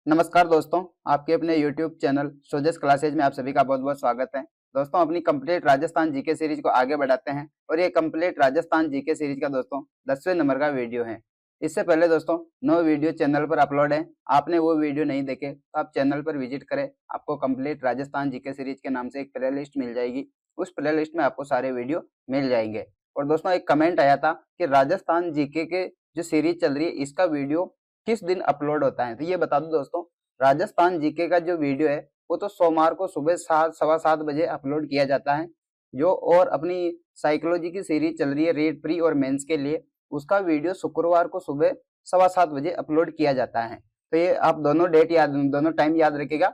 नमस्कार दोस्तों, आपके अपने YouTube चैनल सोजस क्लासेज में आप सभी का बहुत बहुत स्वागत है। दोस्तों, अपनी कंप्लीट राजस्थान जीके सीरीज को आगे बढ़ाते हैं और ये कंप्लीट राजस्थान जीके सीरीज का दोस्तों 10वें नंबर का वीडियो है। इससे पहले दोस्तों 9 वीडियो चैनल पर अपलोड है। आपने वो वीडियो नहीं देखे तो आप चैनल पर विजिट करें। आपको कंप्लीट राजस्थान जीके सीरीज के नाम से एक प्ले लिस्ट मिल जाएगी। उस प्ले लिस्ट में आपको सारे वीडियो मिल जाएंगे। और दोस्तों, एक कमेंट आया था कि राजस्थान जीके के जो सीरीज चल रही है इसका वीडियो किस दिन अपलोड होता है। तो ये बता दूं दोस्तों, राजस्थान जीके का जो वीडियो है वो तो सोमवार को सुबह 7 सवा 7 बजे अपलोड किया जाता है। जो और अपनी साइकोलॉजी की सीरीज चल रही है रीड प्री और मेंस के लिए, उसका वीडियो शुक्रवार को सुबह 7:15 बजे अपलोड किया जाता है। तो ये आप दोनों टाइम याद रखिएगा।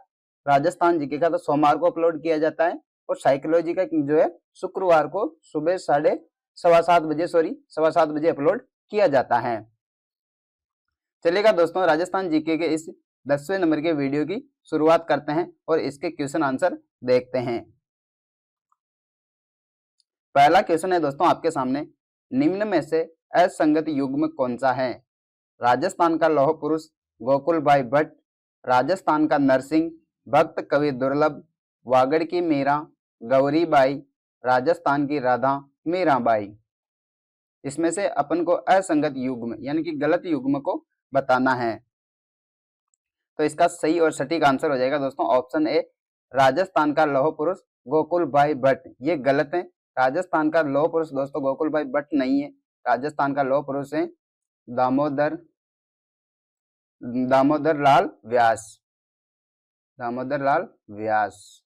राजस्थान जीके का तो सोमवार को अपलोड किया जाता है और साइकोलॉजी का जो है शुक्रवार को सुबह 7:15 बजे अपलोड किया जाता है। चलिएगा दोस्तों, राजस्थान जीके के इस 10वें नंबर के वीडियो की शुरुआत करते हैं और इसके क्वेश्चन आंसर देखते हैं। पहला क्वेश्चन है दोस्तों आपके सामने, निम्न में से असंगत युग्म कौन सा है? राजस्थान का लौह पुरुष गोकुल भाई भट्ट, राजस्थान का नरसिंह, भक्त कवि दुर्लभ, वागड़ की मीरा, गौरी बाई, राजस्थान की राधा मीराबाई। इसमें से अपन को असंगत युग्म यानी कि गलत युग्म को बताना है। तो इसका सही और सटीक आंसर हो जाएगा दोस्तों ऑप्शन ए, राजस्थान का लौह पुरुष गोकुल भाई भट्ट। ये गलत है। राजस्थान का लौह पुरुष दोस्तों गोकुल भाई भट्ट नहीं है। राजस्थान का लौह पुरुष है दामोदर लाल व्यास। दामोदर लाल व्यास।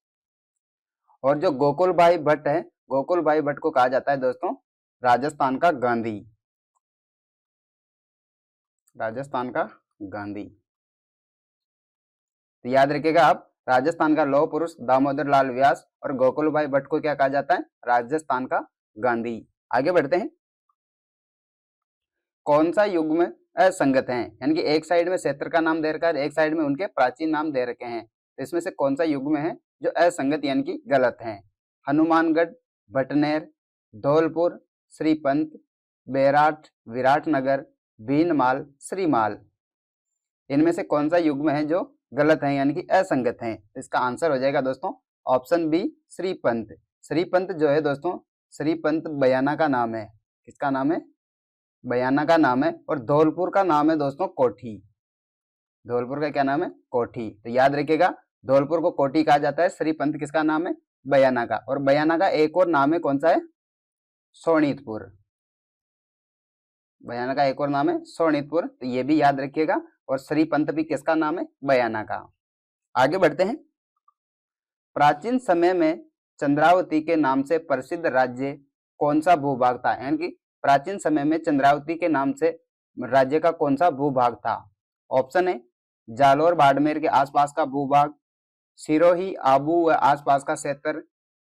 और जो गोकुल भाई भट्ट है, गोकुल भाई भट्ट को कहा जाता है दोस्तों राजस्थान का गांधी। राजस्थान का गांधी। तो याद रखिएगा आप, राजस्थान का लौह पुरुष दामोदर लाल व्यास और गोकुल भाई भट्ट को क्या कहा जाता है? राजस्थान का गांधी। आगे बढ़ते हैं। कौन सा युग्म असंगत है? यानी कि एक साइड में क्षेत्र का नाम दे रखा है, एक साइड में उनके प्राचीन नाम दे रखे हैं। तो इसमें से कौन सा युग्म है जो असंगत यानी कि गलत है? हनुमानगढ़, भटनेर, धौलपुर, श्रीपंत, बेराट, विराटनगर, भीनमाल, श्रीमाल। इनमें से कौन सा युग्म है जो गलत है यानी कि असंगत है? इसका आंसर हो जाएगा दोस्तों ऑप्शन बी, श्रीपंत। श्रीपंत जो है दोस्तों, श्रीपंत बयाना का नाम है। किसका नाम है? बयाना का नाम है। और धौलपुर का नाम है दोस्तों कोठी। धौलपुर का क्या नाम है? कोठी। तो याद रखिएगा, धौलपुर को कोठी कहा जाता है। श्रीपंत किसका नाम है? बयाना का। और बयाना का एक और नाम है, कौन सा है? सोनीतपुर। बयाना का एक और नाम है सोनीतपुर। तो ये भी याद रखिएगा। और श्रीपंत भी किसका नाम है? बयाना का। आगे बढ़ते हैं। प्राचीन समय में चंद्रावती के नाम से प्रसिद्ध राज्य कौन सा भूभाग था? यानी कि प्राचीन समय में चंद्रावती के नाम से राज्य का कौन सा भूभाग था? ऑप्शन है जालोर बाड़मेर के आसपास का भूभाग, सिरोही आबू व आसपास का क्षेत्र,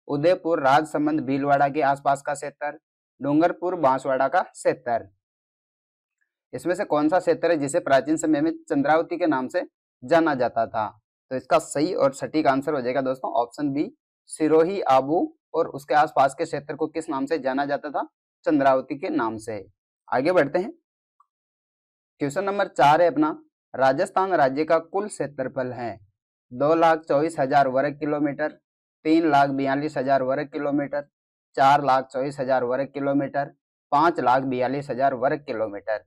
उदयपुर राजसमंद भीलवाड़ा के आसपास का क्षेत्र, डूंगरपुर बांसवाड़ा का क्षेत्र। इसमें से कौन सा क्षेत्र है जिसे प्राचीन समय में चंद्रावती के नाम से जाना जाता था? तो इसका सही और सटीक आंसर हो जाएगा दोस्तों ऑप्शन बी, सिरोही आबू। और उसके आसपास के क्षेत्र को किस नाम से जाना जाता था? चंद्रावती के नाम से। आगे बढ़ते हैं। क्वेश्चन नंबर 4 है अपना, राजस्थान राज्य का कुल क्षेत्रफल है 2,24,000 वर्ग किलोमीटर, 3,42,000 वर्ग किलोमीटर, 4,24,000 वर्ग किलोमीटर, 5,42,000 वर्ग किलोमीटर।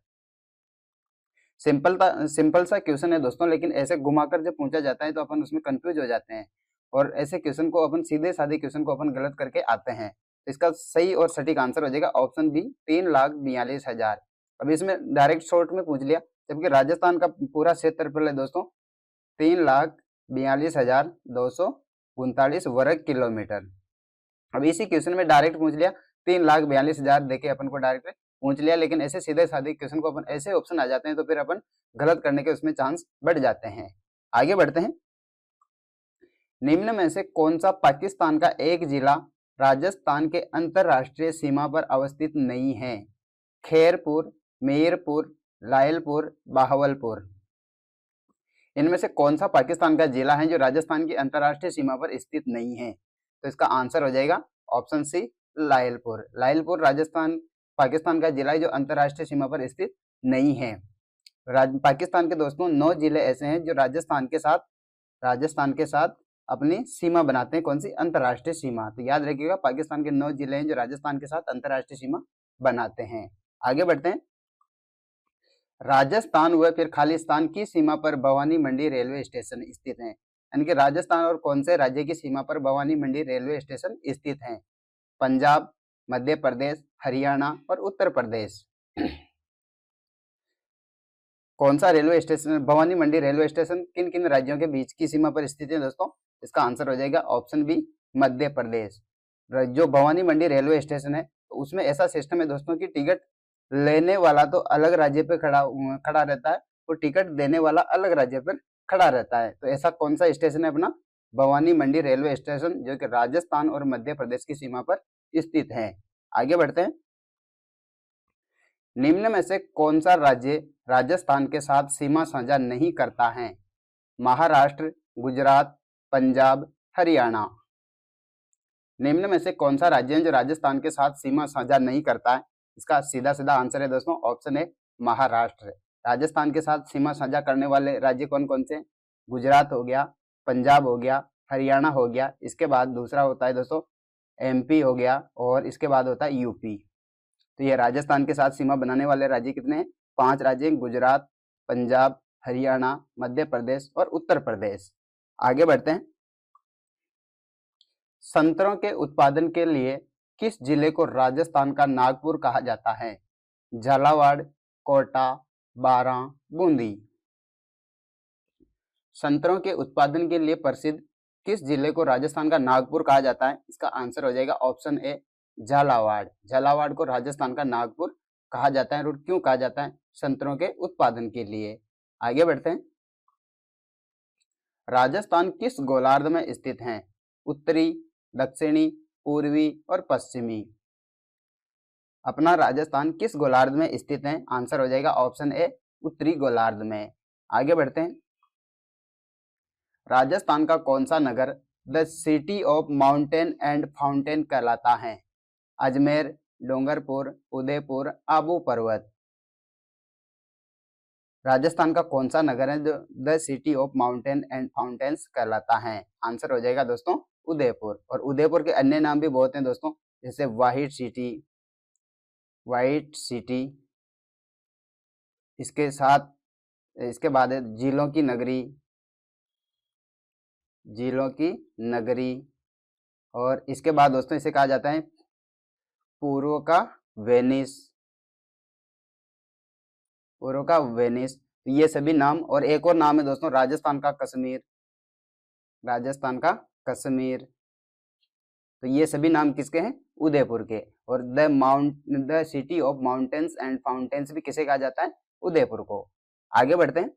सिंपल सा क्वेश्चन है दोस्तों, लेकिन ऐसे घुमाकर जब पूछा जाता है तो अपन उसमें कंफ्यूज हो जाते हैं और ऐसे क्वेश्चन को अपन सीधे साधे क्वेश्चन को अपन गलत करके आते हैं। तो इसका सही और सटीक आंसर हो जाएगा ऑप्शन बी, 3,42,000। अभी इसमें डायरेक्ट शॉर्ट में पूछ लिया, जबकि राजस्थान का पूरा क्षेत्रफल है दोस्तों 3,42,239 वर्ग किलोमीटर। अब इसी क्वेश्चन में डायरेक्ट पूछ लिया 3,42,000 देके अपन को डायरेक्ट पूछ लिया, लेकिन ऐसे सीधे साधे क्वेश्चन को अपन ऐसे ऑप्शन आ जाते हैं तो फिर अपन गलत करने के उसमें चांस बढ़ जाते हैं। आगे बढ़ते हैं। निम्न में से कौन सा पाकिस्तान का एक जिला राजस्थान के अंतरराष्ट्रीय सीमा पर अवस्थित नहीं है? खैरपुर, मीरपुर, लायलपुर, बहावलपुर। इनमें से कौन सा पाकिस्तान का जिला है जो राजस्थान की अंतरराष्ट्रीय सीमा पर स्थित नहीं है? तो इसका आंसर हो जाएगा ऑप्शन सी, लायलपुर। लायलपुर राजस्थान पाकिस्तान का जिला है जो अंतरराष्ट्रीय सीमा पर स्थित नहीं है। पाकिस्तान के दोस्तों 9 जिले ऐसे हैं जो राजस्थान के साथ अपनी सीमा बनाते हैं। कौन सी? अंतर्राष्ट्रीय सीमा। तो याद रखिएगा, पाकिस्तान के 9 जिले हैं जो राजस्थान के साथ अंतर्राष्ट्रीय सीमा बनाते हैं। आगे बढ़ते हैं। राजस्थान व फिर खालिस्तान की सीमा पर भवानी मंडी रेलवे स्टेशन स्थित हैं। यानी कि राजस्थान और कौन से राज्य की सीमा पर भवानी मंडी रेलवे स्टेशन स्थित हैं? पंजाब, मध्य प्रदेश, हरियाणा और उत्तर प्रदेश। कौन सा रेलवे स्टेशन, भवानी मंडी रेलवे स्टेशन किन किन राज्यों के बीच की सीमा पर स्थित है दोस्तों? इसका आंसर हो जाएगा ऑप्शन बी, मध्य प्रदेश। जो भवानी मंडी रेलवे स्टेशन है उसमें ऐसा सिस्टम है दोस्तों कि टिकट लेने वाला तो अलग राज्य पे खड़ा रहता है और टिकट देने वाला अलग राज्य पर खड़ा रहता है। तो ऐसा कौन सा स्टेशन है अपना? भवानी मंडी रेलवे स्टेशन, जो कि राजस्थान और मध्य प्रदेश की सीमा पर स्थित है। आगे बढ़ते हैं। निम्न में से कौन सा राज्य राजस्थान के साथ सीमा साझा नहीं करता है? महाराष्ट्र, गुजरात, पंजाब, हरियाणा। निम्न में से कौन सा राज्य है जो राजस्थान के साथ सीमा साझा नहीं करता है? इसका सीधा सीधा आंसर है दोस्तों ऑप्शन ए, महाराष्ट्र। राजस्थान के साथ सीमा साझा करने वाले राज्य कौन कौन से? गुजरात हो गया, पंजाब हो गया, हरियाणा हो गया, इसके बाद दूसरा होता है दोस्तों एमपी हो गया, और इसके बाद होता है यूपी। तो ये राजस्थान के साथ सीमा बनाने वाले राज्य कितने हैं? 5 राज्य, गुजरात, पंजाब, हरियाणा, मध्य प्रदेश और उत्तर प्रदेश। आगे बढ़ते हैं। संतरों के उत्पादन के लिए किस जिले को राजस्थान का नागपुर कहा जाता है? झालावाड़, कोटा, बारां, बूंदी। संतरों के उत्पादन के लिए प्रसिद्ध किस जिले को राजस्थान का नागपुर कहा जाता है? इसका आंसर हो जाएगा ऑप्शन ए, झालावाड़। झालावाड़ को राजस्थान का नागपुर कहा जाता है। और क्यों कहा जाता है? संतरों के उत्पादन के लिए। आगे बढ़ते हैं। राजस्थान किस गोलार्ध में स्थित है? उत्तरी, दक्षिणी, पूर्वी और पश्चिमी। अपना राजस्थान किस गोलार्ध में स्थित है? आंसर हो जाएगा ऑप्शन ए, उत्तरी गोलार्ध में। आगे बढ़ते हैं। राजस्थान का कौन सा नगर the city of mountain and fountain कहलाता है? अजमेर, डूंगरपुर, उदयपुर, आबू पर्वत। राजस्थान का कौन सा नगर है जो the city of mountain and fountains कहलाता है? आंसर हो जाएगा दोस्तों उदयपुर। और उदयपुर के अन्य नाम भी बहुत हैं दोस्तों, जैसे व्हाइट सिटी, इसके बाद है झीलों की नगरी, और इसके बाद दोस्तों इसे कहा जाता है पूर्व का वेनिस। ये सभी नाम, और एक और नाम है दोस्तों राजस्थान का कश्मीर। तो ये सभी नाम किसके हैं? उदयपुर के। और the city of mountains and fountains भी किसे कहा जाता है? उदयपुर को। आगे बढ़ते हैं।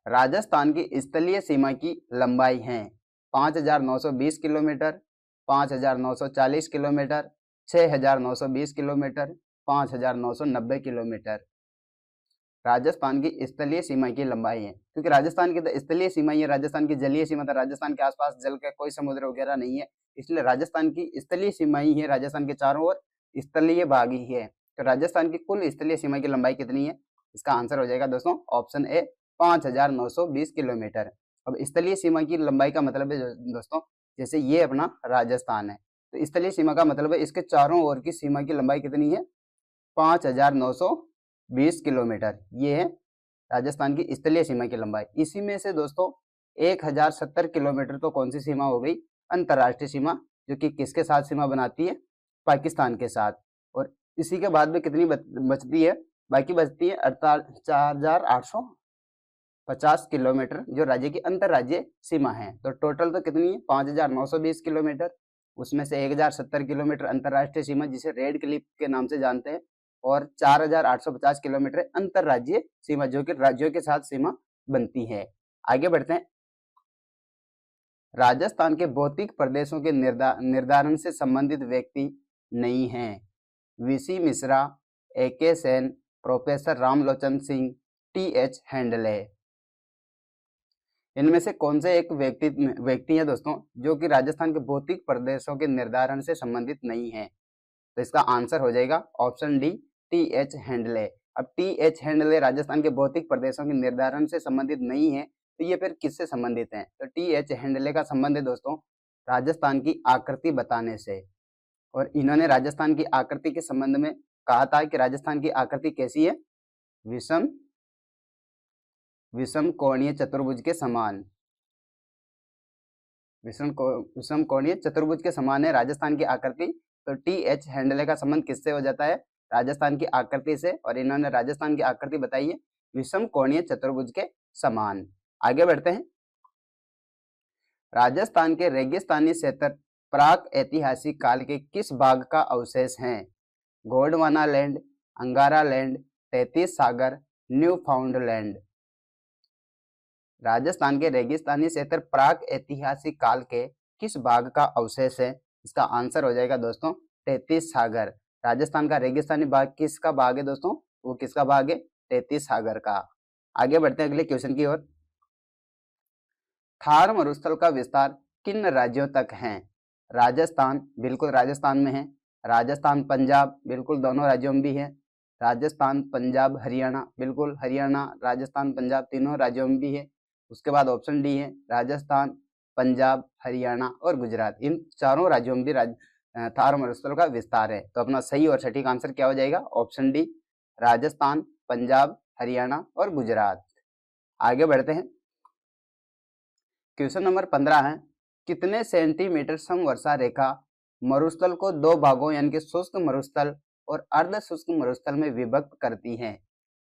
राजस्थान की स्थलीय सीमा की लंबाई है 5,920 kilometre, 5,940 kilometre, 6,920 kilometre, 5,990 kilometre. Rajasthan की स्थलीय सीमा की लंबाई है, क्योंकि राजस्थान की स्थलीय सीमा है, राजस्थान की जलीय सीमा था, राजस्थान के आसपास जल का कोई समुद्र वगैरह नहीं है, इसलिए राजस्थान की स्थलीय सीमा ही है। राजस्थान के चारों ओर स्थलीय भाग ही है। तो राजस्थान की कुल स्थलीय सीमा की लंबाई कितनी है? इसका आंसर हो जाएगा दोस्तों ऑप्शन ए, 5,920 किलोमीटर। अब स्थलीय सीमा की लंबाई का मतलब है दोस्तों, जैसे ये अपना राजस्थान है, तो स्थलीय सीमा का मतलब है इसके चारों ओर की सीमा की लंबाई कितनी है? 5,920 किलोमीटर। ये है राजस्थान की स्थलीय सीमा की लंबाई। इसी में से दोस्तों 1,070 किलोमीटर तो कौन सी सीमा हो गई? अंतर्राष्ट्रीय सीमा, जो कि किसके साथ सीमा बनाती है? पाकिस्तान के साथ। और इसी के बाद में कितनी बचती है? बाकी बचती है 4,850 किलोमीटर, जो राज्य की अंतर्राज्यीय सीमा है। तो टोटल तो कितनी है? 5,920 किलोमीटर। उसमें से 1,070 किलोमीटर अंतर्राष्ट्रीय सीमा, जिसे रेड क्लिफ के नाम से जानते हैं, और 4,850 किलोमीटर अंतर्राज्यीय सीमा, जो कि राज्यों के साथ सीमा बनती है। आगे बढ़ते हैं। राजस्थान के भौतिक प्रदेशों के निर्धारण से संबंधित व्यक्ति नहीं हैं। VC Mishra, AK Sen, professor Ramlochan Singh, TH handle. इनमें से कौन से एक व्यक्ति है दोस्तों जो कि राजस्थान के भौतिक प्रदेशों के निर्धारण से संबंधित नहीं है? तो इसका आंसर हो जाएगा ऑप्शन डी, TH हैंडले। अब TH हैंडले राजस्थान के भौतिक प्रदेशों के निर्धारण से संबंधित नहीं है, तो ये फिर किससे संबंधित है? तो TH हैंडले का संबंध है दोस्तों राजस्थान की आकृति बताने से। और इन्होंने राजस्थान की आकृति के संबंध में कहा था कि राजस्थान की आकृति कैसी है? विषम कोणीय चतुर्भुज के समान। विषम कोणीय चतुर्भुज के समान है राजस्थान की आकृति। तो TH हैंडले का संबंध किससे हो जाता है? राजस्थान की आकृति से। और इन्होंने राजस्थान की आकृति बताई है विषम कोणीय चतुर्भुज के समान। आगे बढ़ते हैं। राजस्थान के रेगिस्तानी क्षेत्र प्राक ऐतिहासिक काल के किस भाग का अवशेष है? गोंडवाना लैंड, अंगारा लैंड, 33 सागर, न्यू फाउंडलैंड। राजस्थान के रेगिस्तानी क्षेत्र प्राक ऐतिहासिक काल के किस भाग का अवशेष है? इसका आंसर हो जाएगा दोस्तों 33 सागर। राजस्थान का रेगिस्तानी भाग किसका भाग है दोस्तों? वो किसका भाग है? 33 सागर का। आगे बढ़ते हैं अगले क्वेश्चन की ओर। थार मरुस्थल का विस्तार किन राज्यों तक है? राजस्थान, बिल्कुल राजस्थान में है। राजस्थान, पंजाब, बिल्कुल दोनों राज्यों में भी है। राजस्थान, पंजाब, हरियाणा, बिल्कुल हरियाणा, राजस्थान, पंजाब तीनों राज्यों में भी है। उसके बाद ऑप्शन डी है राजस्थान, पंजाब, हरियाणा और गुजरात, इन चारों राज्यों में भी थार मरुस्थल का विस्तार है। तो अपना सही और सटीक आंसर क्या हो जाएगा? ऑप्शन डी, राजस्थान, पंजाब, हरियाणा और गुजरात। आगे बढ़ते हैं। क्वेश्चन नंबर 15 है, कितने सेंटीमीटर समवर्षा रेखा मरुस्थल को दो भागों यानी कि शुष्क मरुस्थल और अर्ध शुष्क मरुस्थल में विभक्त करती है?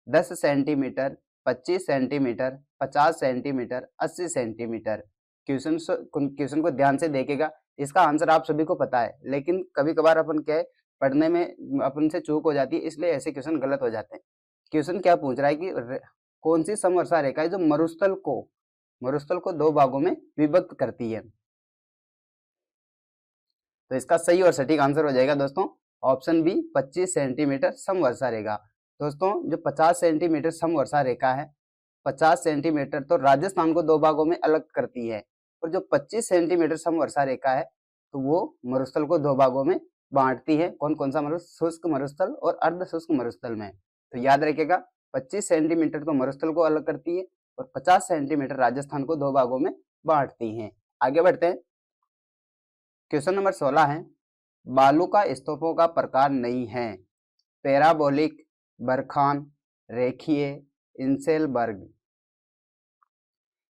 10 centimetre, 25 centimetre, 50 centimetre, 80 centimetre. Question को ध्यान से देखेगा। इसका आंसर आप सभी को पता है, लेकिन कभी कभार अपन क्या है पढ़ने में अपन से चूक हो जाती है, इसलिए ऐसे क्वेश्चन गलत हो जाते हैं। क्वेश्चन क्या पूछ रहा है कि कौन सी समवर्षा रेखा है जो मरुस्थल को दो भागों में विभक्त करती है? तो इसका सही और सटीक आंसर हो जाएगा दोस्तों ऑप्शन बी, 25 सेंटीमीटर समवर्षा रेखा। दोस्तों जो 50 सेंटीमीटर समवर्षा रेखा है, 50 सेंटीमीटर तो राजस्थान को दो भागों में अलग करती है, और जो 25 सेंटीमीटर समवर्षा रेखा है तो वो मरुस्थल को दो भागों में बांटती है। कौन कौन सा मरुस्थल? शुष्क मरुस्थल और अर्ध शुष्क मरुस्थल में। तो याद रखिएगा 25 सेंटीमीटर तो मरुस्थल को अलग करती है और 50 सेंटीमीटर राजस्थान को दो भागों में बांटती हैं। आगे बढ़ते हैं। क्वेश्चन नंबर 16 है, बालू का स्तूपों का प्रकार नहीं है? पैराबोलिक, बरखान, रेखीय, इंसेलबर्ग।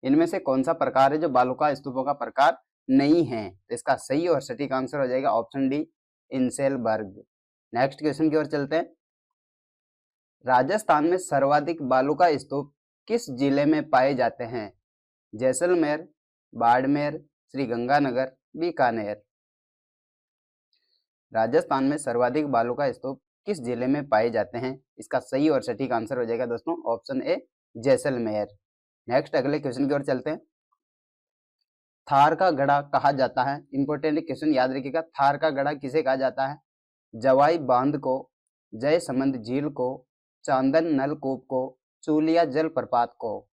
इनमें से कौन सा प्रकार है जो बालू का स्तूपों का प्रकार नहीं है? तो इसका सही और सटीक आंसर हो जाएगा option D, inselberg. Next question की ओर चलते हैं। राजस्थान में सर्वाधिक बालू का स्तूप किस जिले में पाए जाते हैं? जैसलमेर, बाड़मेर, श्रीगंगानगर, बीकानेर। राजस्थान में सर्वाधिक बालू का स्तूप किस जिले में पाए जाते हैं? इसका सही और सटीक आंसर हो जाएगा दोस्तों ऑप्शन ए, जैसलमेर। नेक्स्ट अगले क्वेश्चन की ओर चलते हैं। थार का गढ़ा कहा जाता है? इंपॉर्टेंट क्वेश्चन याद रखिएगा। थार का गढ़ा किसे कहा जाता है? जवाई बांध को, जयसमंद झील को, चांदन नलकूप को, चूलिया जलप्रपात को।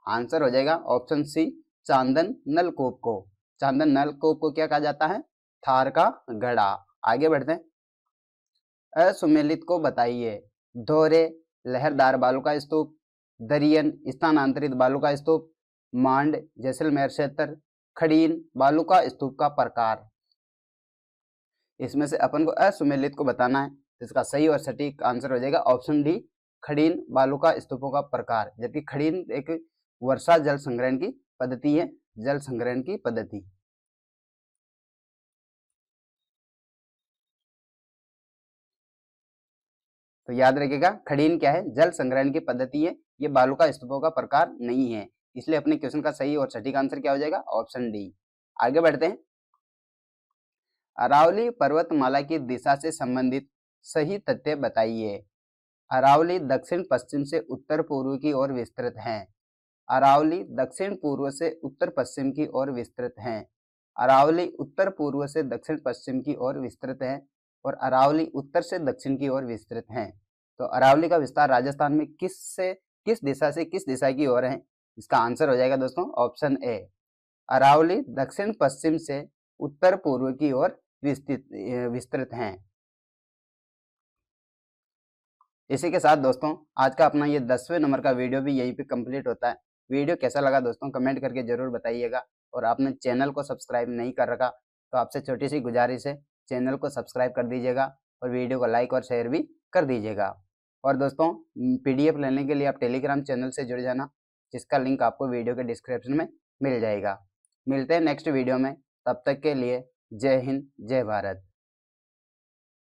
आंसर हो जाएगा ऑप्शन सी, चांदन नलकूप को। चांदन नलकूप को क्या कहा जाता है? थार का गढ़ा। आगे बढ़ते हैं। असुमेलित को बताइए। दोहरे लहरदार बालू का स्तूप, दरियन स्थानांतरित बालू का स्तूप, मांड जैसलमेर क्षेत्र, खड़ीन बालू का स्तूप का प्रकार। इसमें से अपन को असुमेलित को बताना है। इसका सही और सटीक आंसर हो जाएगा ऑप्शन डी, खड़ीन बालू का स्तूपों का प्रकार। जबकि खड़ीन एक वर्षा जल संग्रहण की पद्धति है, जल संग्रहण की पद्धति। तो याद रखिएगा खड़ीन क्या है? जल संग्रहण की पद्धति है, ये बालू का स्तूपों का प्रकार नहीं है। इसलिए अपने क्वेश्चन का सही और सटीक आंसर क्या हो जाएगा? Option D. आगे बढ़ते हैं। अरावली पर्वतमाला की दिशा से संबंधित सही तथ्य बताइए। अरावली दक्षिण पश्चिम से उत्तर पूर्व की ओर विस्तृत है। अरावली दक्षिण पूर्व से उत्तर पश्चिम की ओर विस्तृत है। अरावली उत्तर पूर्व से दक्षिण पश्चिम की ओर विस्तृत है और अरावली उत्तर से दक्षिण की ओर विस्तृत है। तो अरावली का विस्तार राजस्थान में किस दिशा से किस दिशा की ओर है? इसका आंसर हो जाएगा दोस्तों ऑप्शन ए, अरावली दक्षिण पश्चिम से उत्तर पूर्व की ओर विस्तृत हैं। इसी के साथ दोस्तों आज का अपना ये 10वें नंबर का वीडियो भी यहीं पे कंप्लीट होता है। वीडियो कैसा लगा दोस्तों कमेंट करके जरूर बताइएगा, और आपने चैनल को सब्सक्राइब नहीं कर रखा तो आपसे छोटी सी गुजारिश है, चैनल को सब्सक्राइब कर दीजिएगा और वीडियो को लाइक और शेयर भी कर दीजिएगा। और दोस्तों पीडीएफ लेने के लिए आप टेलीग्राम चैनल से जुड़ जाना, जिसका लिंक आपको वीडियो के डिस्क्रिप्शन में मिल जाएगा। मिलते हैं नेक्स्ट वीडियो में, तब तक के लिए जय हिंद जय भारत।